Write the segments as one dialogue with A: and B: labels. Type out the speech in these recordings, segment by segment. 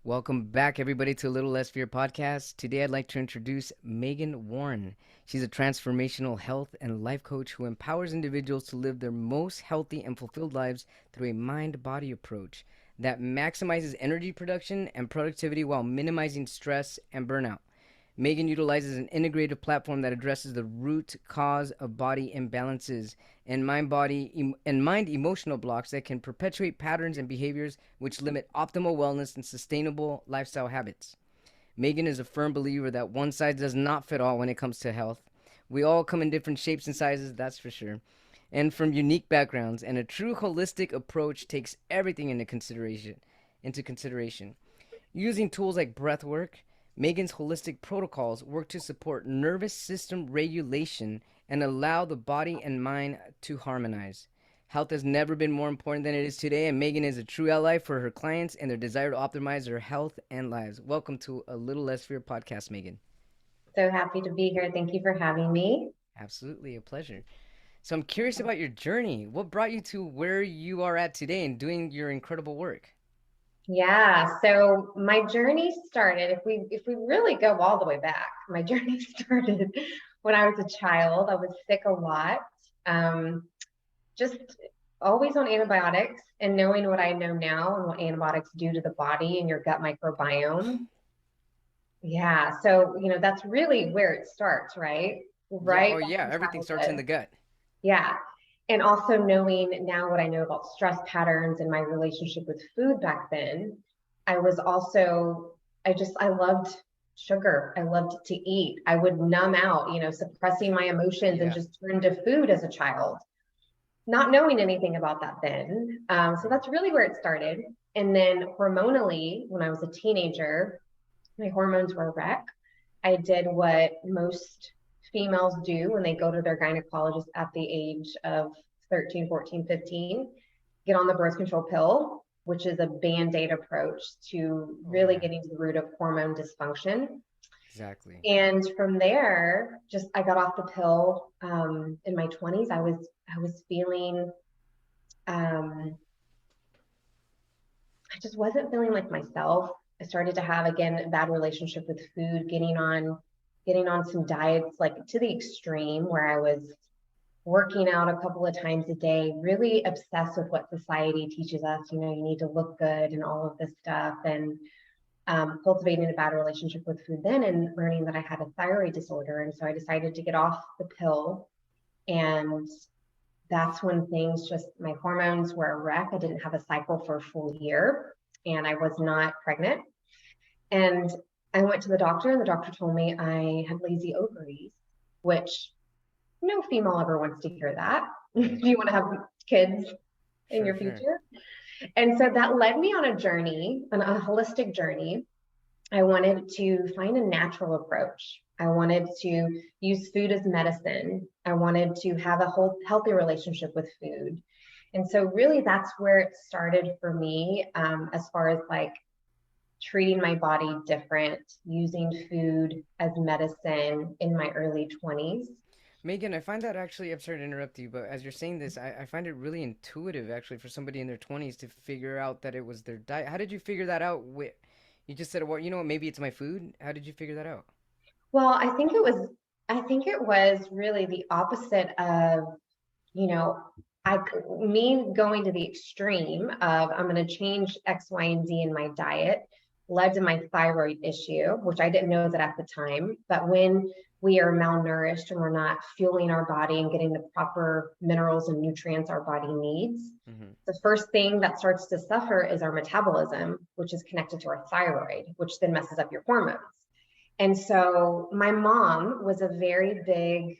A: Welcome back, everybody, to a Little Less Fear podcast. Today, I'd like to introduce Megan Warren. She's a transformational health and life coach who empowers individuals to live their most healthy and fulfilled lives through a mind body approach that maximizes energy production and productivity while minimizing stress and burnout. Megan utilizes an integrative platform that addresses the root cause of body imbalances and mind emotional blocks that can perpetuate patterns and behaviors which limit optimal wellness and sustainable lifestyle habits. Megan is a firm believer that one size does not fit all when it comes to health. We all come in different shapes and sizes, that's for sure, and from unique backgrounds, and a true holistic approach takes everything into consideration. Using tools like breath work, Megan's holistic protocols work to support nervous system regulation and allow the body and mind to harmonize. Health has never been more important than it is today, and Megan is a true ally for her clients and their desire to optimize their health and lives. Welcome to a Little Less Fear podcast, Megan.
B: So happy to be here. Thank you for having me.
A: Absolutely a pleasure. So, I'm curious about your journey. What brought you to where you are at today and doing your incredible work?
B: Yeah, so my journey started, if we really go all the way back, my journey started when I was a child. I was sick a lot. Just always on antibiotics, and knowing what I know now and what antibiotics do to the body and your gut microbiome. Yeah, so that's really where it starts, right?
A: Yeah,
B: Right
A: oh
B: back
A: yeah,
B: in
A: everything starts in
B: childhood.
A: the gut.
B: Yeah. And also knowing now what I know about stress patterns and my relationship with food back then, I was also, I loved sugar. I loved to eat. I would numb out, suppressing my emotions and
A: Yeah.
B: just turn to food as a child, not knowing anything about that then. So
A: Mm.
B: that's really where it started. And then hormonally, when I was a teenager, my hormones were a wreck. I did what most females do when they go to their gynecologist at the age of 13, 14, 15, get on the birth control pill, which is a band-aid approach to
A: Oh
B: really
A: yeah,
B: getting to the root of hormone dysfunction.
A: exactly.
B: And from there, just I got off the pill in my 20s. I was feeling um, I just wasn't feeling like myself. I started to have again a bad relationship with food, getting on some diets like to the extreme where I was working out a couple of times a day, really obsessed with what society teaches us. You need to look good and all of this stuff, and cultivating a bad relationship with food then, and learning that I had a thyroid disorder. And so I decided to get off the pill, and that's when things just, my hormones were a wreck. I didn't have a cycle for a full year, and I was not pregnant. And I went to the doctor, and the doctor told me I had lazy ovaries, which no female ever wants to hear that.
A: Right.
B: Do you want to have kids in
A: Sure,
B: your
A: sure.
B: future? And so that led me on a journey, a holistic journey. I wanted to find a natural approach. I wanted to use food as medicine. I wanted to have a whole healthy relationship with food. And so, really, that's where it started for me, as far as like treating my body different, using food as medicine in my early 20s.
A: Megan, I find that actually, I'm sorry to interrupt you, but as you're saying this, I find it really intuitive actually for somebody in their 20s to figure out that it was their diet. How did you figure that out? You just said, well, you know what, maybe it's my food. How did you figure that out?
B: Well, I think it was really the opposite of, you know, I me going to the extreme of I'm going to change X, Y, and Z in my diet led to my thyroid issue, which I didn't know that at the time. But when we are malnourished and we're not fueling our body and getting the proper minerals and nutrients our body needs,
A: Hmm.
B: the first thing that starts to suffer is our metabolism, which is connected to our thyroid, which then messes up your hormones. And so my mom was a very big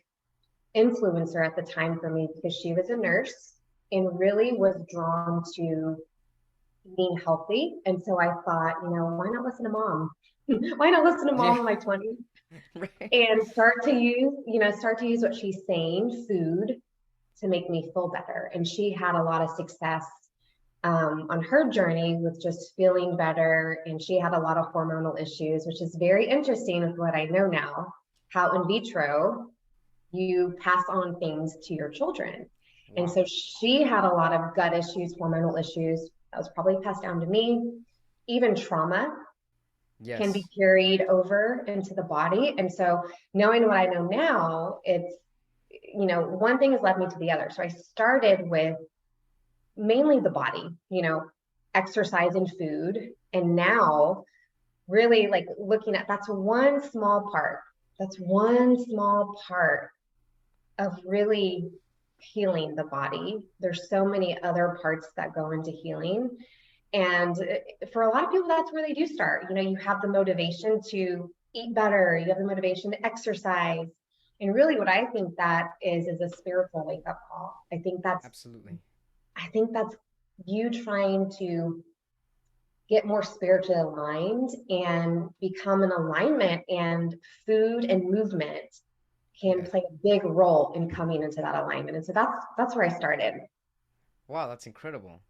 B: influencer at the time for me because she was a nurse and really was drawn to being healthy. And so I thought, why not listen to mom? Why not listen to
A: Yeah.
B: mom in my 20s
A: Right.
B: and start to use what she's saying, food, to make me feel better. And she had a lot of success on her journey with just feeling better. And she had a lot of hormonal issues, which is very interesting with what I know now, how in vitro you pass on things to your children. And
A: Wow.
B: so she had a lot of gut issues, hormonal issues that was probably passed down to me, even trauma. can
A: Yes.
B: be carried over into the body. And so knowing what I know now, it's, one thing has led me to the other. So I started with mainly the body, exercise and food. And now really like looking at that's one small part. That's one small part of really healing the body. There's so many other parts that go into healing. And for a lot of people, that's where they do start. You have the motivation to eat better, you have the motivation to exercise. And really what I think that is a spiritual wake up call.
A: Absolutely.
B: I think that's you trying to get more spiritually aligned and become in alignment, and food and movement can
A: Yeah.
B: play a big role in coming into that alignment. And so that's where I started.
A: Wow, that's incredible.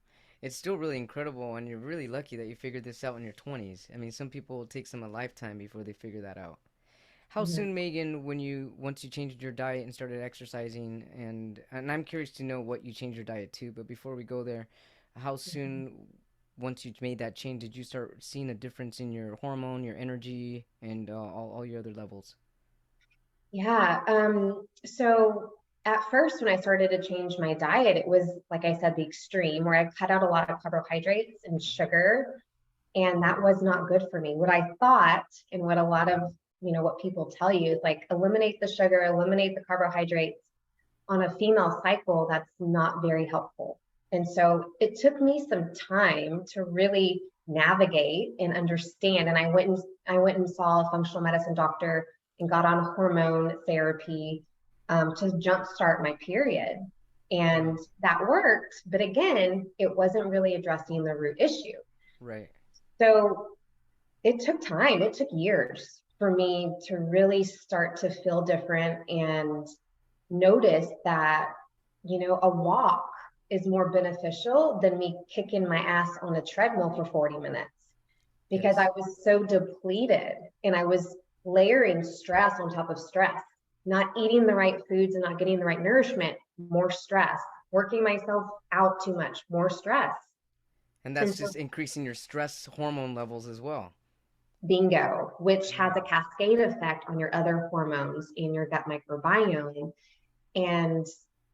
A: It's still really incredible, and you're really lucky that you figured this out in your 20s. I mean, some people it takes them a lifetime before they figure that out. How
B: Mhm.
A: soon, Megan, once you changed your diet and started exercising, and I'm curious to know what you changed your diet to, but before we go there, how soon once you made that change did you start seeing a difference in your hormone, your energy, and all your other levels?
B: Yeah. So at first, when I started to change my diet, it was, like I said, the extreme where I cut out a lot of carbohydrates and sugar. And that was not good for me. What I thought, and what a lot of, what people tell you is like eliminate the sugar, eliminate the carbohydrates. On a female cycle, that's not very helpful. And so it took me some time to really navigate and understand. And I went and saw a functional medicine doctor and got on hormone therapy to jumpstart my period.
A: Right,
B: And that worked. But again, it wasn't really addressing the root issue.
A: right,
B: So it took time, it took years for me to really start to feel different and notice that, a walk is more beneficial than me kicking my ass on a treadmill for 40 minutes, because I
A: yes.
B: was so depleted and I was layering stress on top of stress, not eating the right foods and not getting the right nourishment, more stress, working myself out too much, more stress.
A: And
B: And
A: that's
B: so
A: just increasing your stress hormone levels as well.
B: bingo, which has a
A: Mm,
B: cascade effect on your other hormones in your gut microbiome. And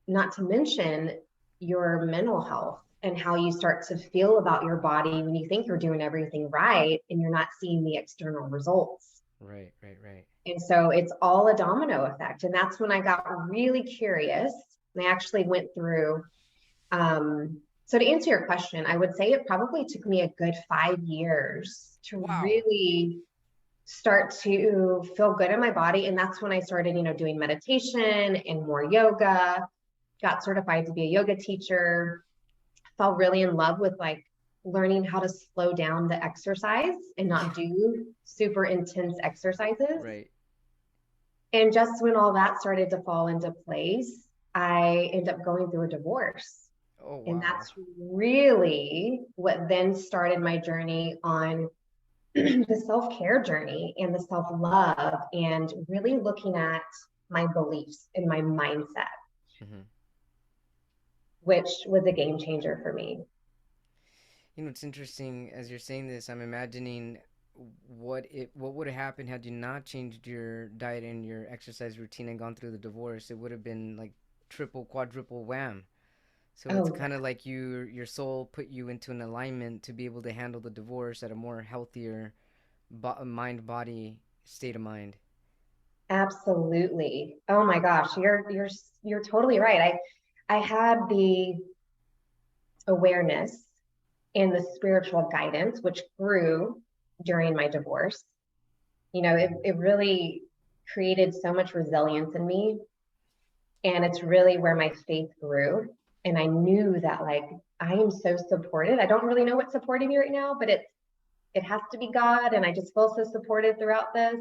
B: not to mention your mental health and how you start to feel about your body when you think you're doing everything right and you're not seeing the external results.
A: right, right, right.
B: And so it's all a domino effect. And that's when I got really curious. And I actually went through, so to answer your question, I would say it probably took me a good 5 years to
A: Wow.
B: really start to feel good in my body. And that's when I started, doing meditation and more yoga, got certified to be a yoga teacher, fell really in love with like learning how to slow down the exercise and
A: Yeah,
B: not do super intense exercises.
A: right.
B: And just when all that started to fall into place, I ended up going through a divorce.
A: Oh,
B: And
A: wow.
B: that's really what then started my journey on the self care journey and the self love, and really looking at my beliefs and my mindset,
A: Hmm.
B: which was a game changer for me.
A: It's interesting as you're saying this. I'm imagining what would have happened had you not changed your diet and your exercise routine and gone through the divorce. It would have been like triple, quadruple wham. So it's
B: Oh,
A: kind of like your soul put you into an alignment to be able to handle the divorce at a more healthier mind body state of mind.
B: absolutely. Oh my gosh, you're totally right. I had the awareness and the spiritual guidance which grew during my divorce. It really created so much resilience in me, and it's really where my faith grew. And I knew that like I am so supported. I don't really know what's supporting me right now, but it has to be God, and I just feel so supported throughout this.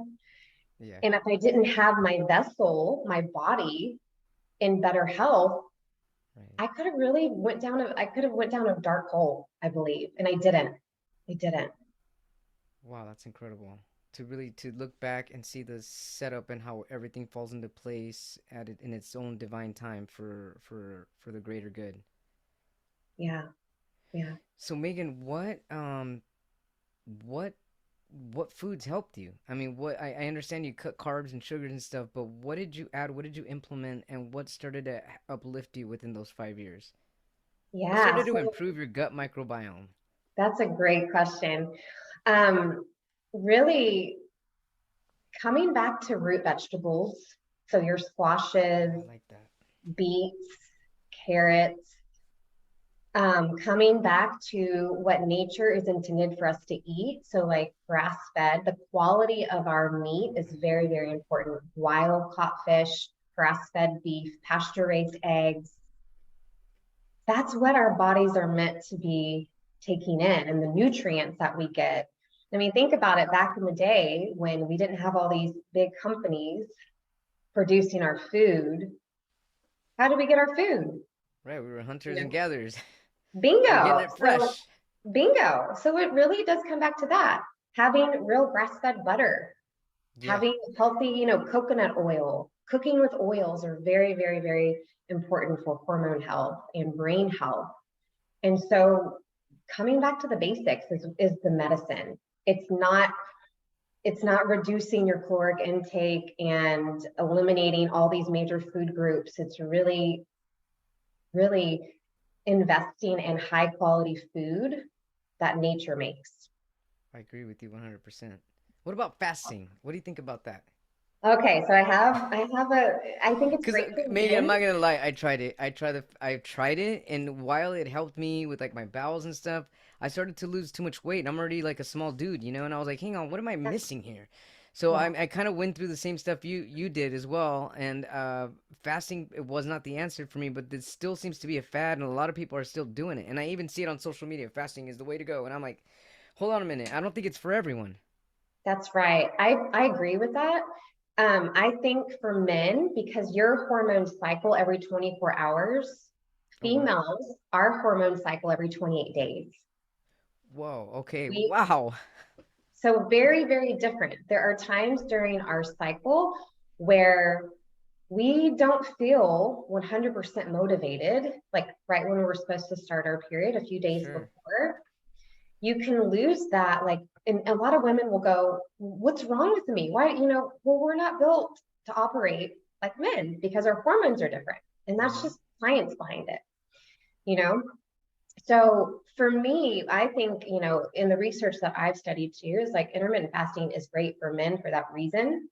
A: Yeah.
B: And if I didn't have my vessel, my body in better health,
A: Right.
B: I could have went down a dark hole, I believe. And I didn't. I didn't.
A: Wow, that's incredible. To really to look back and see the setup and how everything falls into place at it in its own divine time for the greater good.
B: Yeah. Yeah.
A: So Megan, what what foods helped you? I mean, I understand you cut carbs and sugars and stuff, but what did you add? What did you implement? And what started to uplift you within those 5 years? What
B: Yeah,
A: started to
B: so
A: improve your gut microbiome?
B: that's a great question. Um, Really coming back to root vegetables, so your squashes,
A: I like that.
B: beets, carrots, coming back to what nature is intended for us to eat. So, like grass fed, the quality of our meat is very, very important. Wild caught fish, grass fed beef, pasture raised eggs. That's what our bodies are meant to be taking in, and the nutrients that we get. I mean, think about it back in the day when we didn't have all these big companies producing our food. How did we get our food?
A: Right, we were
B: You
A: hunters and
B: know,
A: gatherers. We were getting
B: bingo.
A: it
B: So
A: fresh.
B: bingo. So it really does come back to that. Having real grass-fed butter,
A: Yeah,
B: having healthy, coconut oil. Cooking with oils are very, very, very important for hormone health and brain health. And so coming back to the basics is the medicine. It's not reducing your caloric intake and eliminating all these major food groups. It's really, really investing in high quality food that nature makes.
A: I agree with you 100%. What about fasting? What do you think about that?
B: Okay, so I think it's
A: Because
B: great for
A: Megan, I'm
B: men.
A: not gonna lie, I tried it. I tried it, and while it helped me with like my bowels and stuff, I started to lose too much weight. And I'm already like a small dude, you know. And I was like, hang on, what am I missing here? So
B: Yeah,
A: I kind of went through the same stuff you did as well. And fasting it was not the answer for me, but this still seems to be a fad, and a lot of people are still doing it. And I even see it on social media. Fasting is the way to go. And I'm like, hold on a minute, I don't think it's for everyone.
B: that's right. I agree with that. I think for men, because your hormone cycle every 24 hours,
A: Oh wow.
B: females, our hormone cycle every 28 days.
A: Whoa. Okay.
B: We
A: Wow.
B: So very, very different. There are times during our cycle where we don't feel 100% motivated, like right when we're supposed to start our period a few days
A: Sure.
B: before. You can lose that. Like, and a lot of women will go, "What's wrong with me? Why, well, we're not built to operate like men because our hormones are different." And that's
A: Mm-hmm.
B: just science behind it, you know? So for me, I think, in the research that I've studied too, is like intermittent fasting is great for men for that reason.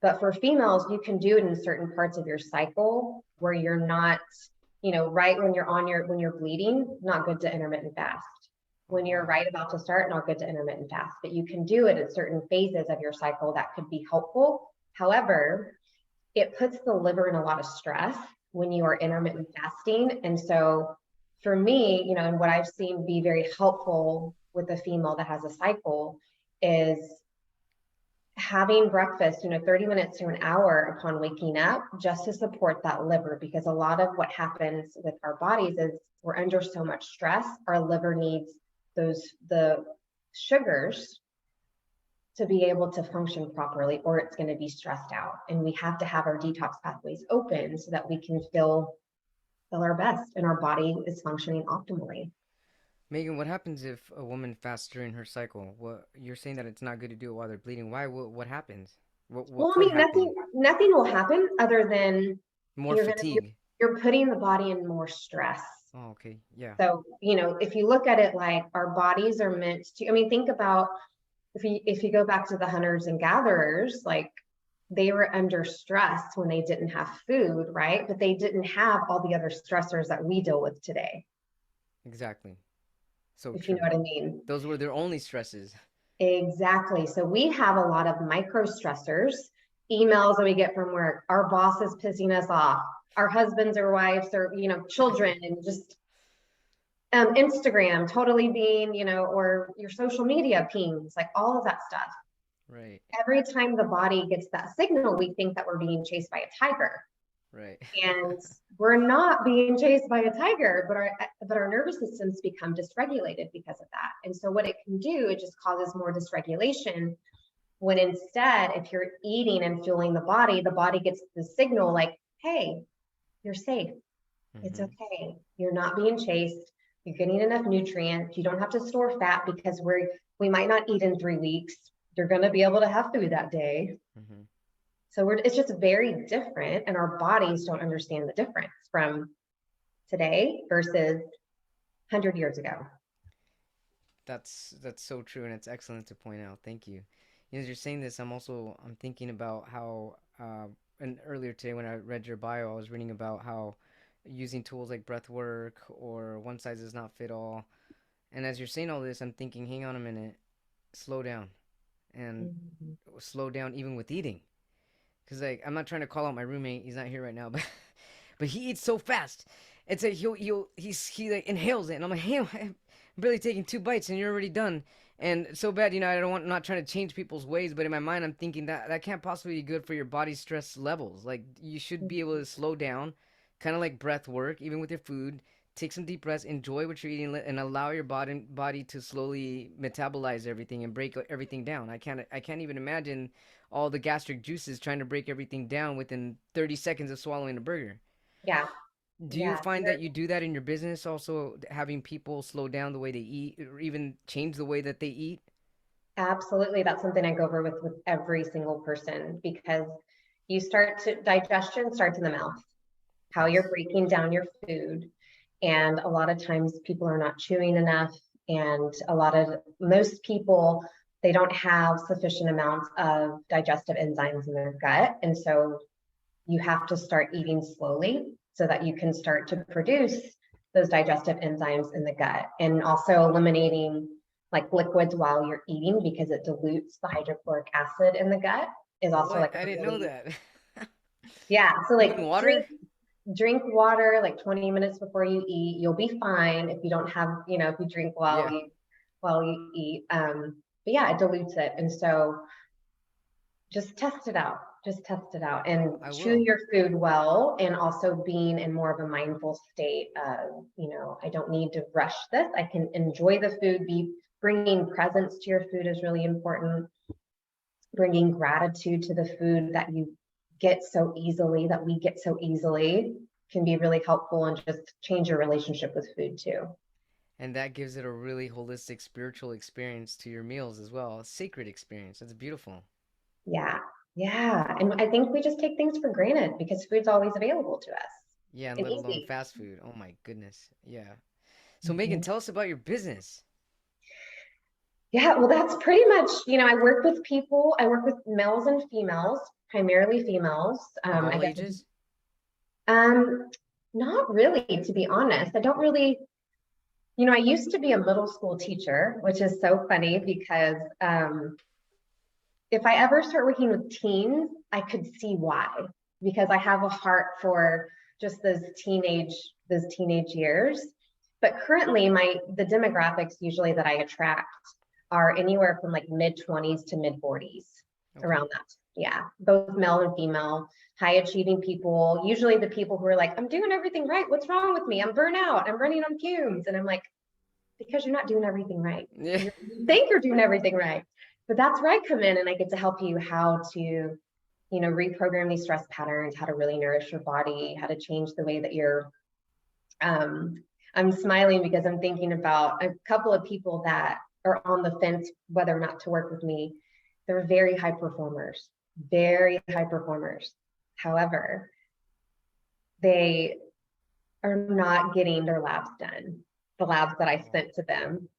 B: But for females, you can do it in certain parts of your cycle where you're not, right when when you're bleeding, not good to intermittent fast.
A: Oh
B: When you're
A: wow.
B: right about to start, not good to intermittent fast. But you can do it at certain phases of your cycle that could be helpful. However, it puts the liver in a lot of stress when you are intermittent fasting. And so for me, and what I've seen be very helpful with a female that has a cycle is having breakfast, 30 minutes to an hour upon waking up, just to support that liver. Because a lot of what happens with our bodies is we're under so much stress, our liver needs the sugars to be able to function properly, or it's going to be stressed out. And we have to have our detox pathways open so that we can feel our best and our body is functioning optimally.
A: Megan, what happens if a woman fasts during her cycle? What you're saying that it's not good to do it while they're bleeding. Why? What happens? What
B: Well, I
A: could
B: mean,
A: happen?
B: nothing will happen other than
A: More
B: you're gonna
A: fatigue.
B: you're putting the body in more stress.
A: Oh, okay. Yeah.
B: So, if you look at it like our bodies are meant to, I mean, think about if you go back to the hunters and gatherers, like they were under stress when they didn't have food, right? But they didn't have all the other stressors that we deal with today,
A: Exactly. So
B: if you know
A: true.
B: what I mean.
A: Those were their only stresses.
B: Exactly. So we have a lot of micro stressors, emails that we get from work, our boss is pissing us off, our husbands or wives or, children, and just Instagram totally being, or your social media pings, like all of that stuff.
A: Right.
B: Every time the body gets that signal, we think that we're being chased by a tiger.
A: Right.
B: And we're not being chased by a tiger, but our nervous systems become dysregulated because of that. And so what it can do, it just causes more dysregulation. When instead, if you're eating and fueling the body gets the signal like, hey, you're safe. It's
A: Mm-hmm.
B: okay. You're not being chased. You're getting enough nutrients. You don't have to store fat because we might not eat in 3 weeks. You're going to be able to have food that day.
A: Hmm.
B: So it's just very different, and our bodies don't understand the difference from today versus 100 years ago.
A: That's so true, and it's excellent to point out. Thank you. You know, as you're saying this, I'm thinking about how and earlier today when I read your bio, I was reading about how using tools like breath work or one size does not fit all. And as you're saying all this, I'm thinking, hang on a minute, slow down, and
B: Mhm.
A: slow down even with eating. Cause like I'm not trying to call out my roommate, he's not here right now, but he eats so fast. It's like he like inhales it, and I'm like, hey, I'm barely taking 2 bites, and you're already done. And so bad, you know, I'm not trying to change people's ways, but in my mind, I'm thinking that that can't possibly be good for your body's stress levels. Like you should be able to slow down, kind of like breath work, even with your food. Take some deep breaths, enjoy what you're eating, and allow your body to slowly metabolize everything and break everything down. I can't even imagine all the gastric juices trying to break everything down within 30 seconds of swallowing a burger.
B: Yeah,
A: Do you
B: yeah,
A: find that you do that in your business also, having people slow down the way they eat or even change the way that they eat?
B: absolutely. That's something I go over with every single person, because digestion starts in the mouth, how you're
A: Yes.
B: breaking down your food. And a lot of times people are not chewing enough. And most people, they don't have sufficient amounts of digestive enzymes in their gut. And so you have to start eating slowly so that you can start to produce those digestive enzymes in the gut, and also eliminating like liquids while you're eating because it dilutes the hydrochloric acid in the gut is also
A: What?
B: like
A: I
B: a
A: didn't know
B: really,
A: that.
B: yeah. So like
A: Even water?
B: drink water like 20 minutes before you eat. You'll be fine if you don't have, if you drink
A: Yeah,
B: while you eat. But yeah, it dilutes it. And so just test it out. Just test it out and
A: I
B: chew
A: will.
B: your food well, and also being in more of a mindful state of, I don't need to rush this. I can enjoy the food. Be bringing presence to your food is really important. Bringing gratitude to the food that you get so easily, that we get so easily, can be really helpful and just change your relationship with food too.
A: And that gives it a really holistic spiritual experience to your meals as well. A sacred experience. That's beautiful.
B: Yeah. Yeah. And I think we just take things for granted because food's always available to us
A: Yeah, and
B: and
A: let alone
B: easy.
A: fast food. Oh my goodness. Yeah. So Megan,
B: Mhm.
A: tell us about your business.
B: Yeah, well, that's pretty much, I work with people. I work with males and females, primarily females.
A: Of
B: I
A: all
B: guess,
A: ages?
B: um, not really, to be honest. I don't really, I used to be a middle school teacher, which is so funny because if I ever start working with teens, I could see why, because I have a heart for just those teenage years. But currently, the demographics usually that I attract are anywhere from like mid 20s to mid 40s,
A: Okay.
B: around that. Yeah, both male and female, high achieving people. Usually, the people who are like, "I'm doing everything right. What's wrong with me? I'm burnt out. I'm running on fumes," and I'm like, because you're not doing everything right.
A: Yeah.
B: You think you're doing everything right. But that's where I come in and I get to help you how to, reprogram these stress patterns, how to really nourish your body, how to change the way that um, I'm smiling because I'm thinking about a couple of people that are on the fence whether or not to work with me. They're very high performers, very high performers. However, they are not getting their labs done, the labs that I
A: Oh,
B: sent to them,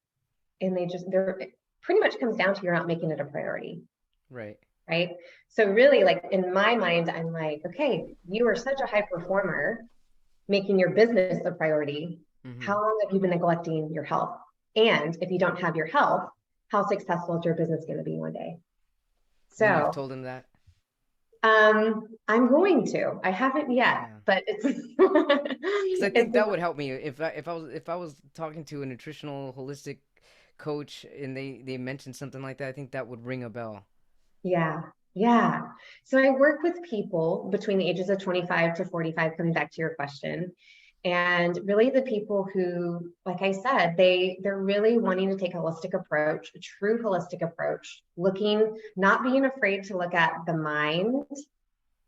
B: and they're it pretty much comes down to you're not making it a priority,
A: right.
B: right? So really, like in my mind, I'm like, okay, you are such a high performer, making your business a priority.
A: Mm-hmm.
B: How long have you been neglecting your health? And if you don't have your health, how successful is your business going to be one day?
A: And you've
B: So
A: told him that?
B: I'm going to. I haven't yet,
A: Yeah.
B: but it's
A: Because I
B: it's
A: think that would help me if I was talking to a nutritional holistic coach and they mentioned something like that. I think that would ring a bell.
B: Yeah, yeah. So I work with people between the ages of 25 to 45, coming back to your question. And really the people who, like I said, they're really wanting to take a holistic approach, a true holistic approach, not being afraid to look at the mind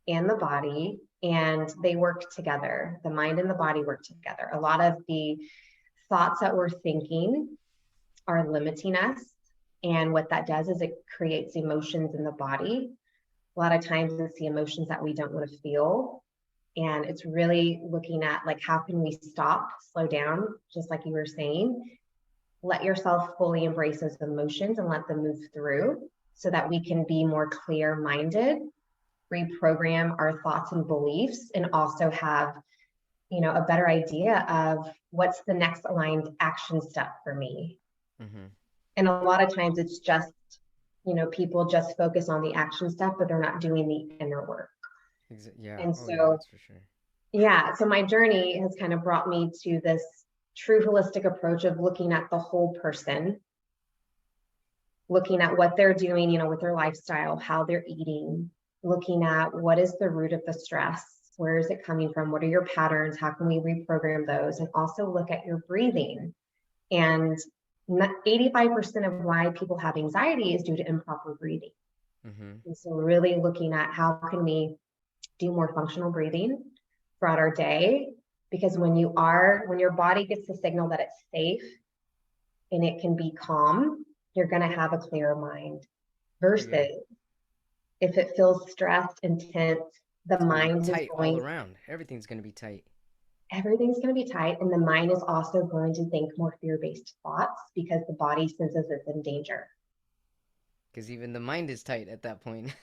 B: and the body, and they work together. The mind and the body work together. A lot of the thoughts that we're thinking are limiting us. And what that does is it creates emotions in the body. A lot of times it's the emotions that we don't want to feel. And it's really looking at like, how can we stop, slow down, just like you were saying, let yourself fully embrace those emotions and let them move through so that we can be more clear minded, reprogram our thoughts and beliefs, and also have, a better idea of what's the next aligned action step for me.
A: Mm-hmm.
B: And a lot of times it's just, people just focus on the action step, but they're not doing the inner work.
A: Yeah.
B: And
A: Oh, yeah.
B: so,
A: That's for sure.
B: yeah, so my journey has kind of brought me to this true holistic approach of looking at the whole person, looking at what they're doing, with their lifestyle, how they're eating, looking at what is the root of the stress, where is it coming from, what are your patterns, how can we reprogram those, and also look at your breathing. And 85% of why people have anxiety is due to improper breathing.
A: Mm-hmm.
B: And so really looking at how can we do more functional breathing throughout our day, because when your body gets the signal that it's safe and it can be calm, you're going to have a clearer mind.
A: Oh, yeah.
B: Versus if it feels stressed, intense, the
A: It's gonna be
B: mind is
A: tight all
B: going,
A: around. Everything's gonna be tight.
B: everything's going to be tight, and the mind is also going to think more fear-based thoughts because the body senses it's in danger.
A: Because even the mind is tight at that point.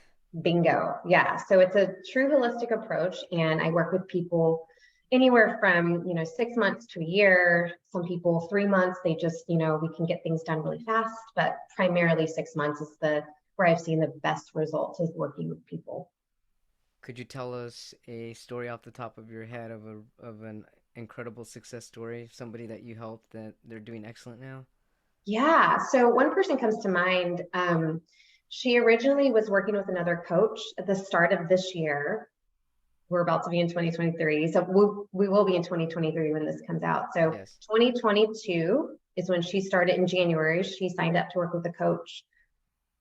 B: Bingo. Yeah. So it's a true holistic approach. And I work with people anywhere from, 6 months to a year. Some people 3 months, they just, we can get things done really fast, but primarily 6 months is where I've seen the best results is working with people.
A: Could you tell us a story off the top of your head of an incredible success story, somebody that you helped that they're doing excellent now?
B: Yeah. So one person comes to mind. She originally was working with another coach at the start of this year. We're about to be in 2023. So we will be in 2023 when this comes out. So
A: Yes.
B: 2022 is when she started in January. She signed up to work with a coach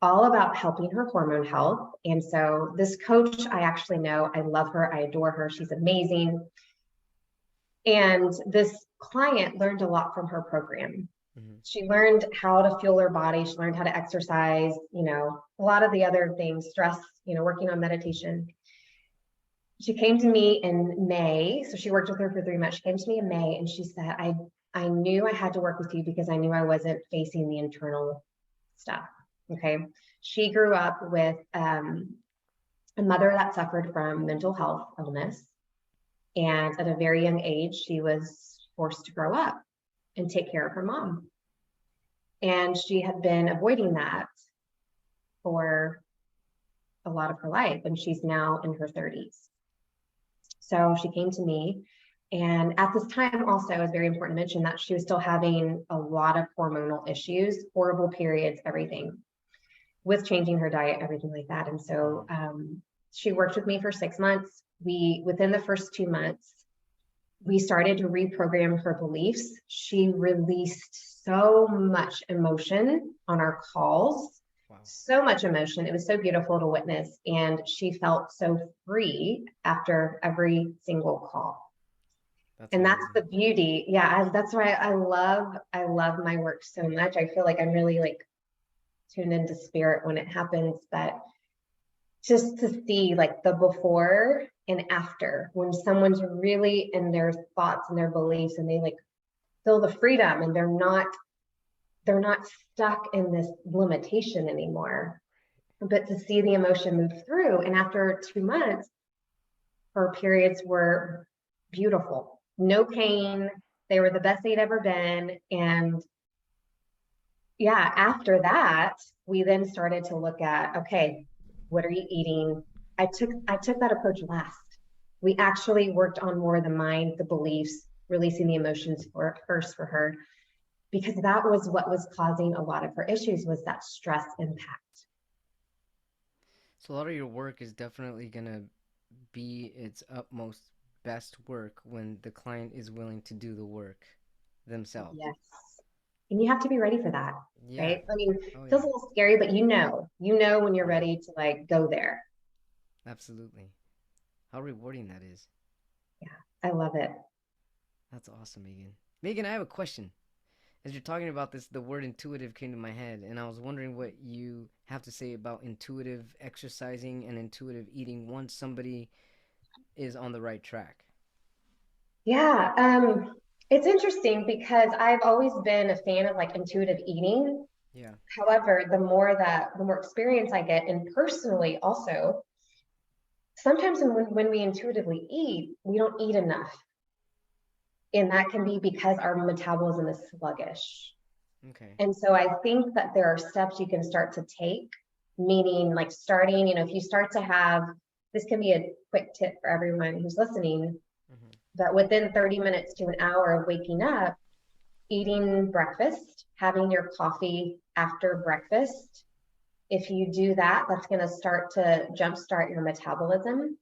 B: all about helping her hormone health. And so this coach, I actually know, I love her. I adore her. She's amazing. And this client learned a lot from her program.
A: Mm-hmm.
B: She learned how to fuel her body. She learned how to exercise, a lot of the other things, stress, working on meditation. She came to me in May. So she worked with her for 3 months. She came to me in May and she said, I knew I had to work with you because I knew I wasn't facing the internal stuff. Okay. She grew up with a mother that suffered from mental health illness. And at a very young age, she was forced to grow up and take care of her mom. And she had been avoiding that for a lot of her life. And she's now in her 30s. So she came to me. And at this time, also, it was very important to mention that she was still having a lot of hormonal issues, horrible periods, everything, with changing her diet, everything like that. And so
A: Mm-hmm.
B: she worked with me for 6 months. Within the first 2 months, we started to reprogram her beliefs. She released so much emotion on our calls,
A: Wow.
B: so much emotion. It was so beautiful to witness. And she felt so free after every single call.
A: That's
B: And that's
A: amazing.
B: the beauty. Yeah, that's why I love my work so much. I feel like I'm really like tuned into spirit when it happens, but just to see like the before and after when someone's really in their thoughts and their beliefs and they like feel the freedom and they're not stuck in this limitation anymore, but to see the emotion move through. And after 2 months, her periods were beautiful, no pain, they were the best they'd ever been. And yeah, after that, we then started to look at, okay, what are you eating? I took that approach last. We actually worked on more of the mind, the beliefs, releasing the emotions first for her, because that was what was causing a lot of her issues was that stress impact.
A: So a lot of your work is definitely gonna be its utmost best work when the client is willing to do the work themselves.
B: Yes. And you have to be ready for that,
A: Yeah.
B: right? I mean, it
A: Oh,
B: feels
A: yeah.
B: a little scary, but you know when you're
A: Yeah.
B: ready to like go there.
A: Absolutely. How rewarding that is.
B: Yeah, I love it.
A: That's awesome, Megan. Megan, I have a question. As you're talking about this, the word intuitive came to my head, and I was wondering what you have to say about intuitive exercising and intuitive eating once somebody is on the right track.
B: Yeah, it's interesting because I've always been a fan of like intuitive eating.
A: Yeah.
B: However, the more experience I get, and personally also, sometimes when we intuitively eat, we don't eat enough. And that can be because our metabolism is sluggish.
A: Okay.
B: And so I think that there are steps you can start to take, meaning like starting, if you start to have, this can be a quick tip for everyone who's listening,
A: Hmm.
B: that within 30 minutes to an hour of waking up, eating breakfast, having your coffee after breakfast. If you do that, that's going to start to jumpstart your metabolism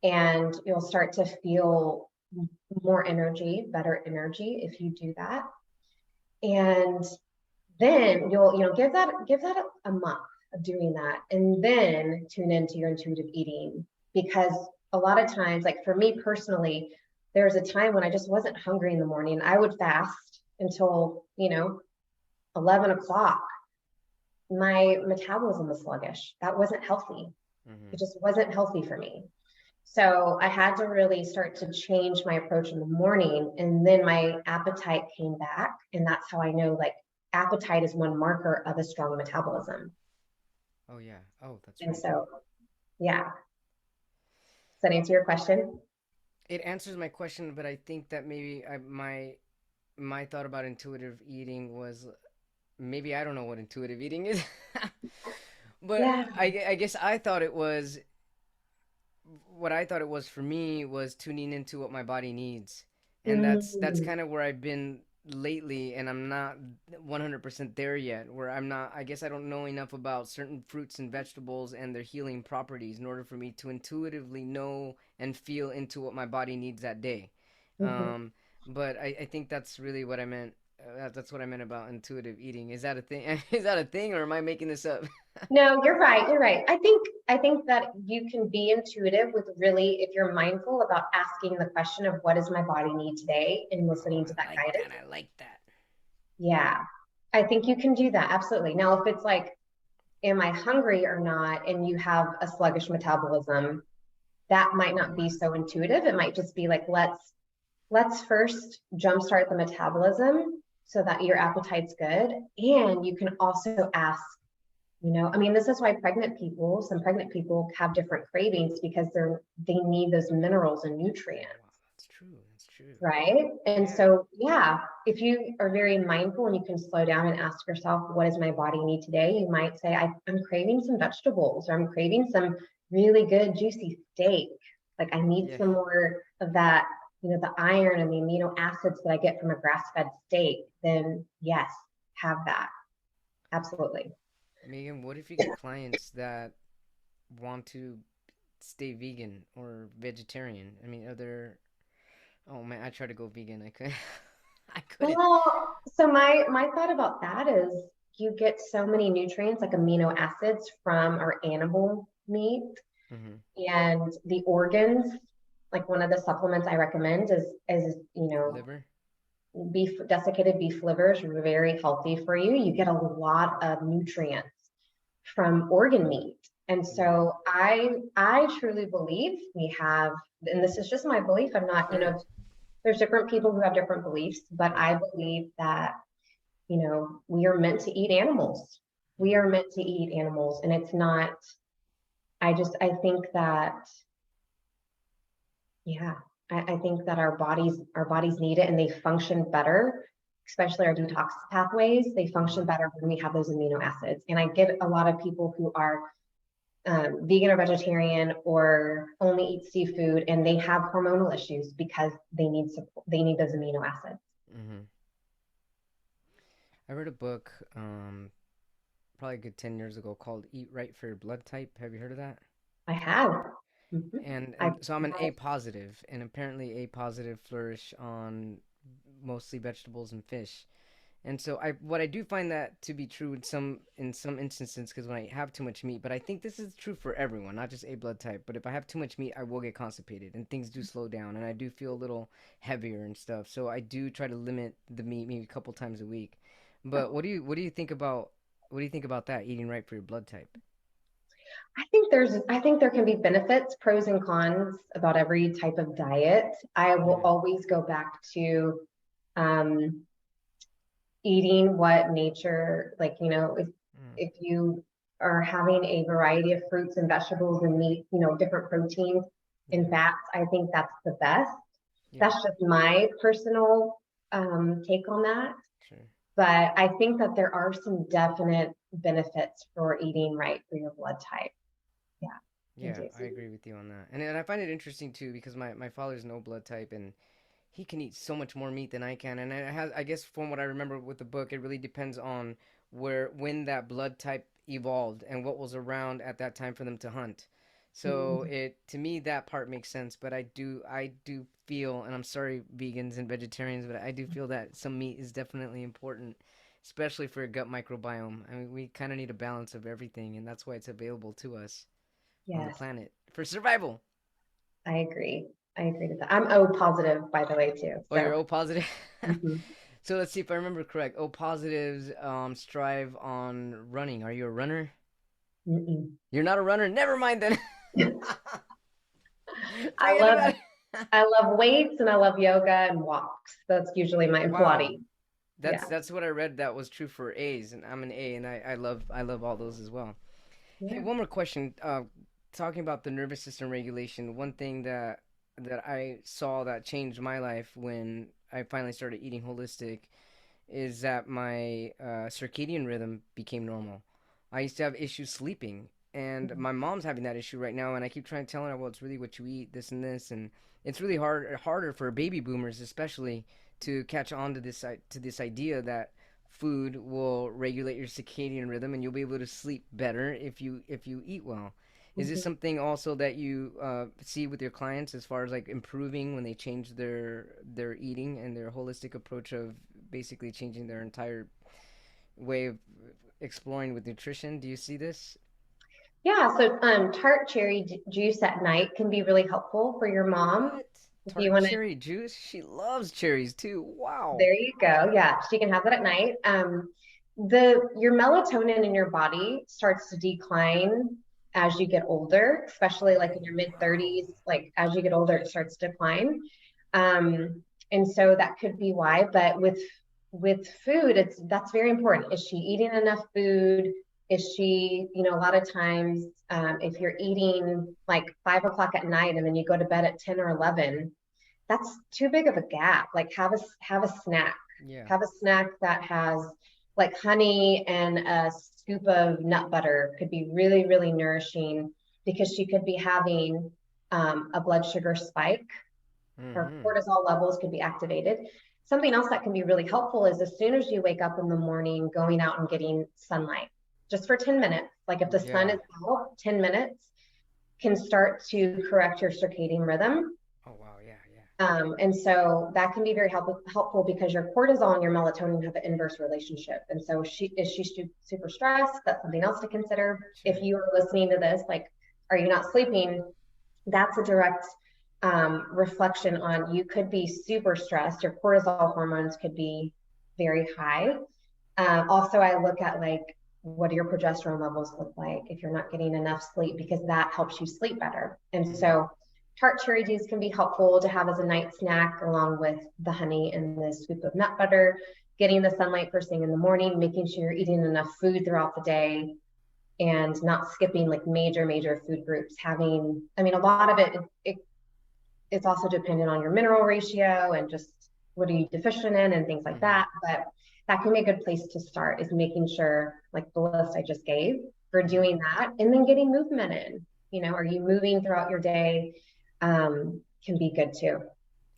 B: and you'll start to feel more energy, better energy if you do that. And then you'll give that a month of doing that and then tune into your intuitive eating because a lot of times, like for me personally, there was a time when I just wasn't hungry in the morning. I would fast until 11 o'clock. My metabolism was sluggish. That wasn't healthy.
A: Hmm.
B: It just wasn't healthy for me. So I had to really start to change my approach in the morning. And then my appetite came back. And that's how I know like appetite is one marker of a strong metabolism.
A: Oh yeah. Oh, that's
B: And
A: right.
B: so, yeah. Does that answer your question?
A: It answers my question, but I think that maybe my thought about intuitive eating was maybe I don't know what intuitive eating is. But
B: Yeah.
A: I guess I thought it was what I thought it was for me was tuning into what my body needs. And that's
B: Mm,
A: kind of where I've been lately, and I'm not 100% there yet, where I'm not, I guess I don't know enough about certain fruits and vegetables and their healing properties in order for me to intuitively know and feel into what my body needs that day.
B: mhm.
A: um but I think that's really what I meant. That's what I meant about intuitive eating. Is that a thing? Is that a thing, or am I making this up?
B: No, you're right. You're right. I think that you can be intuitive with really if you're mindful about asking the question of what does my body need today and
A: Oh,
B: listening to
A: I
B: that
A: like
B: guidance.
A: that. I like that.
B: Yeah. I think you can do that. Absolutely. Now, if it's like, am I hungry or not? And you have a sluggish metabolism, that might not be so intuitive. It might just be like, let's first jumpstart the metabolism so that your appetite's good. And you can also ask, I mean, this is why some pregnant people have different cravings because they need those minerals and
A: Oh
B: nutrients,
A: wow, that's true. That's true.
B: right? And
A: Yeah.
B: so, yeah, if you are very mindful and you can slow down and ask yourself, what does my body need today? You might say, I'm craving some vegetables, or I'm craving some really good, juicy steak. Like, I need
A: Yeah.
B: some more of that, the iron and the amino acids that I get from a grass fed steak. Then, yes, have that. Absolutely.
A: Megan, what if you get clients that want to stay vegan or vegetarian? I mean, are there? Oh man, I tried to go vegan. I could. I couldn't.
B: Well, so my thought about that is you get so many nutrients like amino acids from our animal meat
A: Mm-hmm.
B: and the organs. Like one of the supplements I recommend is
A: Liver.
B: beef desiccated beef livers are very healthy for you. You get a lot of nutrients from organ meat. And
A: Mm-hmm.
B: so I truly believe we have, and this is just my belief. I'm not,
A: Sure.
B: there's different people who have different beliefs, but
A: Right.
B: I believe that we are meant to eat animals. We
A: Mm-hmm.
B: are meant to eat animals. And it's not, I think that, yeah, I think that our bodies need it and they function better, especially our detox pathways. They function
A: Mm-hmm.
B: better when we have those amino acids. And I get a lot of people who are vegan or vegetarian or only eat seafood and they have hormonal issues because they need those amino acids.
A: Mm-hmm. I read a book, probably a good 10 years ago, called "Eat Right for Your Blood Type." Have you heard of that?
B: I have. Mm-hmm.
A: And
B: I've
A: so I'm an
B: had
A: A
B: it.
A: positive, and apparently A positive flourish on mostly vegetables and fish. And so what I do find that to be true in some instances because when I have too much meat, but I think this is true for everyone, not just A blood type. But if I have too much meat, I will get constipated and things do slow down and I do feel a little heavier and stuff. So I do try to limit the meat maybe a couple times a week. But what do you think about that eating right for your blood type?
B: I think there can be benefits, pros and cons about every type of diet. I will
A: Yeah.
B: always go back to um, eating what nature, like,
A: Mm,
B: if you are having a variety of fruits and vegetables and meat, different proteins and
A: yeah.
B: fats, I think that's the best.
A: Yeah.
B: That's just my personal take on that.
A: Sure.
B: But I think that there are some definite benefits for eating right for your blood type. Yeah, I
A: Yeah,
B: do.
A: I agree with you on that. And I find it interesting too because my father's no blood type and he can eat so much more meat than I can. And it has, I guess, from what I remember with the book, it really depends on when that blood type evolved and what was around at that time for them to hunt. So
B: Mhm.
A: it to me that part makes sense. But I do feel, and I'm sorry, vegans and vegetarians, but I do feel that some meat is definitely important, especially for your gut microbiome. I mean, we kind of need a balance of everything, and that's why it's available to us on the
B: Yes,
A: planet for survival.
B: I agree. I agree with that. I'm O positive, by the way, too.
A: Oh,
B: So,
A: you're O positive.
B: mhm.
A: So let's see if I remember correct. O positives strive on running. Are you a runner?
B: Mm-mm.
A: You're not a runner. Never mind then.
B: I
A: Forget
B: love
A: about it.
B: I love weights and I love yoga and walks. That's usually my
A: Wow,
B: Pilates. Yeah.
A: that's what I read that was true for A's, and I'm an A, and I love all those as well. Hey,
B: Yeah.
A: one more question. Talking about the nervous system regulation, one thing that I saw that changed my life when I finally started eating holistic is that my circadian rhythm became normal. I used to have issues sleeping, and my mom's having that issue right now. And I keep trying to tell her, well, it's really what you eat, this and this, and it's really harder for baby boomers, especially, to catch on to this idea that food will regulate your circadian rhythm, and you'll be able to sleep better if you eat well. Is this
B: Mhm.
A: something also that you see with your clients as far as like improving when they change their eating and their holistic approach of basically changing their entire way of exploring with nutrition? Do you see this?
B: Yeah, so tart cherry juice at night can be really helpful for your mom.
A: What?
B: If you
A: Tart
B: want to,
A: cherry juice? She loves cherries too. Wow.
B: there you go. Yeah, she can have that at night. The your melatonin in your body starts to decline as you get older, especially like in
A: Oh,
B: your mid
A: wow.
B: 30s. Like as you get older, it starts to decline. And so that could be why. But with food, it's that's very important. Is she eating enough food? Is she, a lot of times, if you're eating like 5 o'clock at night and then you go to bed at 10 or 11, that's too big of a gap. Like have a snack.
A: Yeah.
B: Have a snack that has like honey and a scoop of nut butter could be really, really nourishing because she could be having a blood sugar spike. Her
A: Mm-hmm.
B: cortisol levels could be activated. Something else that can be really helpful is as soon as you wake up in the morning, going out and getting sunlight just for 10 minutes. Like if the sun
A: Yeah.
B: is out, 10 minutes can start to correct your circadian rhythm.
A: Oh, wow. Yeah, yeah.
B: And so that can be very helpful because your cortisol and your melatonin have an inverse relationship. And so is she super stressed? That's something else to consider. If
A: Sure.
B: you are listening to this, like, are you not sleeping? That's a direct reflection on you could be super stressed. Your cortisol hormones could be very high. Also, I look at like, what do your progesterone levels look like if you're not getting enough sleep, because that helps you sleep better. And
A: Mm.
B: so tart cherry juice can be helpful to have as a night snack along with the honey and the scoop of nut butter, getting the sunlight first thing in the morning, making sure you're eating enough food throughout the day and not skipping like major food groups. Having, I mean, a lot of it's also dependent on your mineral ratio and just what are you deficient in and things like
A: Mm-hmm.
B: that. But that can be a good place to start, is making sure, like the list I just gave, for
A: Mm-hmm.
B: doing that and then getting movement in. Are you moving throughout your day? Can be good too.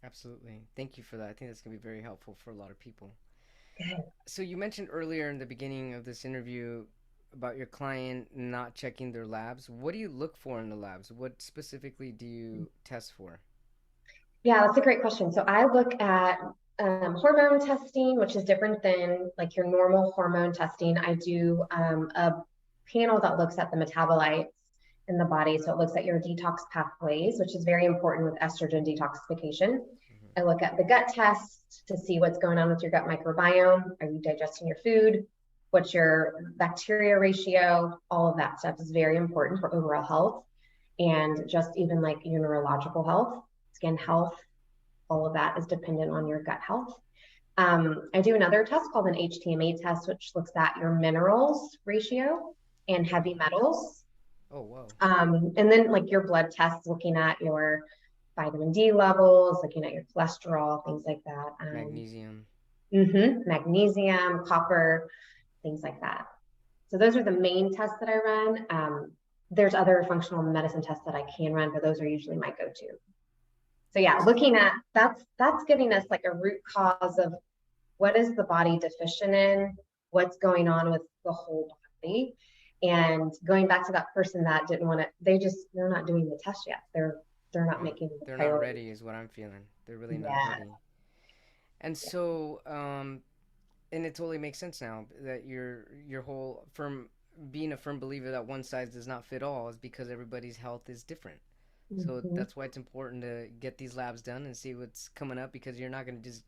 A: Absolutely. Thank you for that. I think that's going to be very helpful for a lot of people.
B: Good.
A: So you mentioned earlier in the beginning of this interview about your client not checking their labs. What do you look for in the labs? What specifically do you test for?
B: Yeah, that's a great question. So I look at hormone testing, which is different than like your normal hormone testing. I do a panel that looks at the metabolites in the body. So it looks at your detox pathways, which is very important with estrogen detoxification.
A: Hmm.
B: I look at the gut test to see what's going on with your gut microbiome. Are you digesting your food? What's your bacteria ratio? All of that stuff is very important for overall health and just even like your neurological health, skin health, all of that is dependent on your gut health. I do another test called an HTMA test, which looks at your minerals ratio and
A: Okay.
B: heavy metals.
A: Oh, whoa.
B: And then like your blood tests, looking at your vitamin D levels, looking at your cholesterol, things like that.
A: Magnesium.
B: Magnesium, copper, things like that. So those are the main tests that I run. There's other functional medicine tests that I can run, but those are usually my go-to. So yeah, looking at that's giving us like a root cause of what is the body deficient in, what's going on with the whole body. And going back to that person that didn't want to, they're not doing the test yet. They're not
A: Oh,
B: making the
A: they're not
B: priority.
A: ready, is what I'm feeling. They're really not
B: Yeah.
A: ready. And so, and it totally makes sense now that your whole firm being a firm believer that one size does not fit all is because everybody's health is different. So
B: Mm-hmm.
A: that's why it's important to get these labs done and see what's coming up, because you're not going to just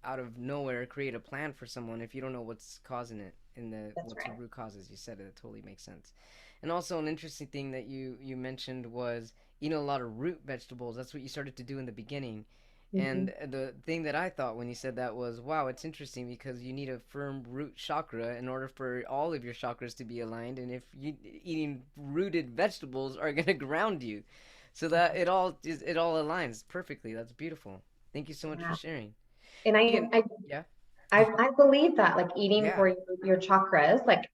A: out of nowhere create a plan for someone if you don't know what's causing it and
B: That's
A: what's the
B: right.
A: root causes. You said it, it totally makes sense. And also an interesting thing that you mentioned was eating a lot of root vegetables. That's what you started to do in the beginning.
B: Mm-hmm.
A: And the thing that I thought when you said that was, wow, it's interesting because you need a firm root chakra in order for all of your chakras to be aligned. And if you eating rooted vegetables are going to ground you, so that it all aligns perfectly. That's beautiful. Thank you so much for
B: Yeah.
A: sharing.
B: And
A: Megan,
B: I
A: yeah,
B: I believe that like eating
A: yeah,
B: for your chakras, like that's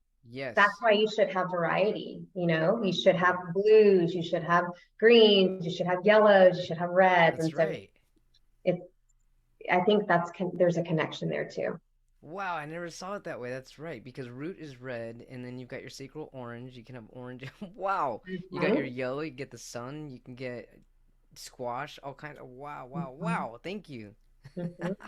A: yes,
B: why you should have variety. You should have
A: yeah,
B: blues, you should have greens, you should have yellows, you should have reds.
A: that's
B: And so
A: right.
B: it, I think there's a connection there too.
A: Wow, I never saw it that way. That's right, because root is red, and then you've got your sacral orange. You can have orange. Wow, you got your
B: Mhm.
A: yellow. You get the sun. You can get squash. All kinds of wow, wow,
B: Mhm.
A: wow. Thank you.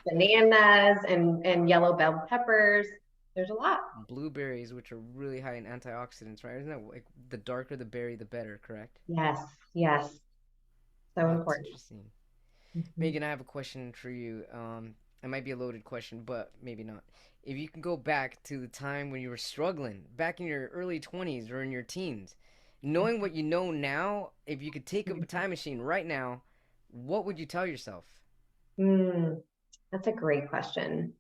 B: Bananas and yellow bell peppers. There's a lot.
A: Blueberries, which are really high in antioxidants, right? Isn't that like the darker the berry, the better? Correct?
B: Yes, yes. So
A: Wow, that's
B: important.
A: interesting.
B: Mhm.
A: Megan, I have a question for you. It might be a loaded question, but maybe not. If you can go back to the time when you were struggling, back in your early 20s or in your teens, knowing what you know now, if you could take a time machine right now, what would you tell yourself?
B: Mm, that's a great question.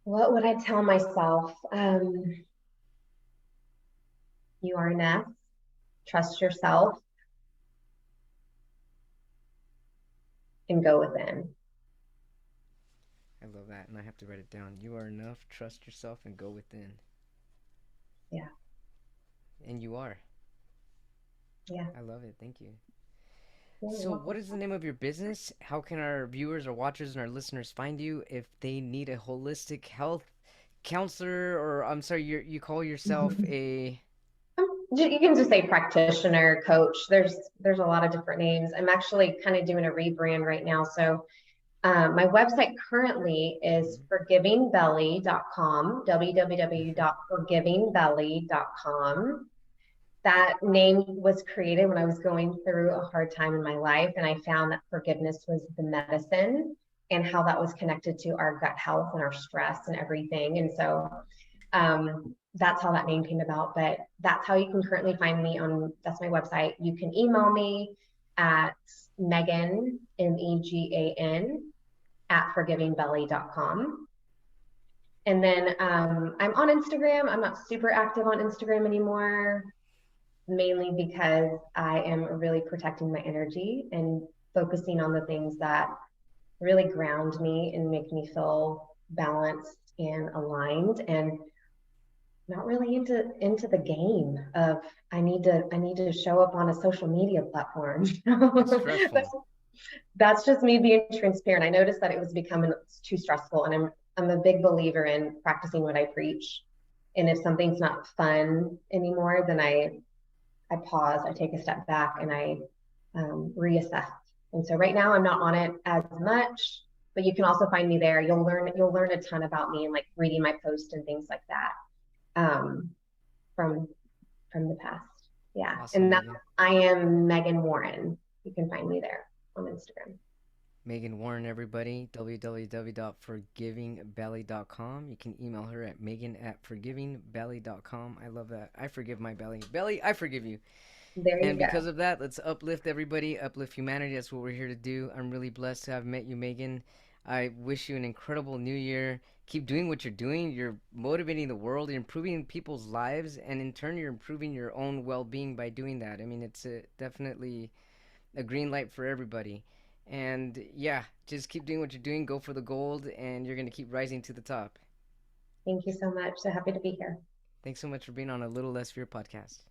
B: What would I tell myself? You are enough. Trust yourself and go within.
A: I love that, and I have to write it down. You are enough, trust yourself, and go within.
B: Yeah,
A: And you are.
B: yeah,
A: I love it. Thank you.
B: yeah. You're
A: So,
B: welcome.
A: what is the name of your business? How can our viewers or watchers and our listeners find you if they need a holistic health counselor, or I'm sorry, you call yourself a
B: You can just say practitioner, coach. There's a lot of different names. I'm actually kind of doing a rebrand right now. So my website currently is
A: Mhm.
B: forgivingbelly.com, www.forgivingbelly.com. That name was created when I was going through a hard time in my life, and I found that forgiveness was the medicine and how that was connected to our gut health and our stress and everything. And so that's how that name came about. But that's how you can currently find me on. That's my website. You can email me at Megan Megan at forgivingbelly.com. And then I'm on Instagram. I'm not super active on Instagram anymore, mainly because I am really protecting my energy and focusing on the things that really ground me and make me feel balanced and aligned, and not really into the game of I need to show up on a social media platform.
A: It's
B: that's,
A: stressful.
B: that's just me being transparent. I noticed that it was becoming too stressful, and I'm a big believer in practicing what I preach. And if something's not fun anymore, then I pause, I take a step back, and I reassess. And so right now I'm not on it as much, but you can also find me there. You'll learn a ton about me and like reading my posts and things like that um, from from the past. Yeah,
A: Awesome,
B: and that's
A: Megan.
B: I am Megan Warren. You can find me there on Instagram.
A: Megan Warren, everybody, www.forgivingbelly.com. You can email her at megan@forgivingbelly.com. I love that. I forgive my belly. Belly, I forgive you.
B: There you
A: And
B: go.
A: because of that, let's uplift everybody, uplift humanity. That's what we're here to do. I'm really blessed to have met you, Megan. I wish you an incredible new year. Keep doing what you're doing. You're motivating the world, you're improving people's lives, and in turn, you're improving your own well being by doing that. I mean, it's definitely a green light for everybody. And yeah, just keep doing what you're doing. Go for the gold, and you're going to keep rising to the top.
B: Thank you so much. So happy to be here.
A: Thanks so much for being on A Little Less Fear podcast.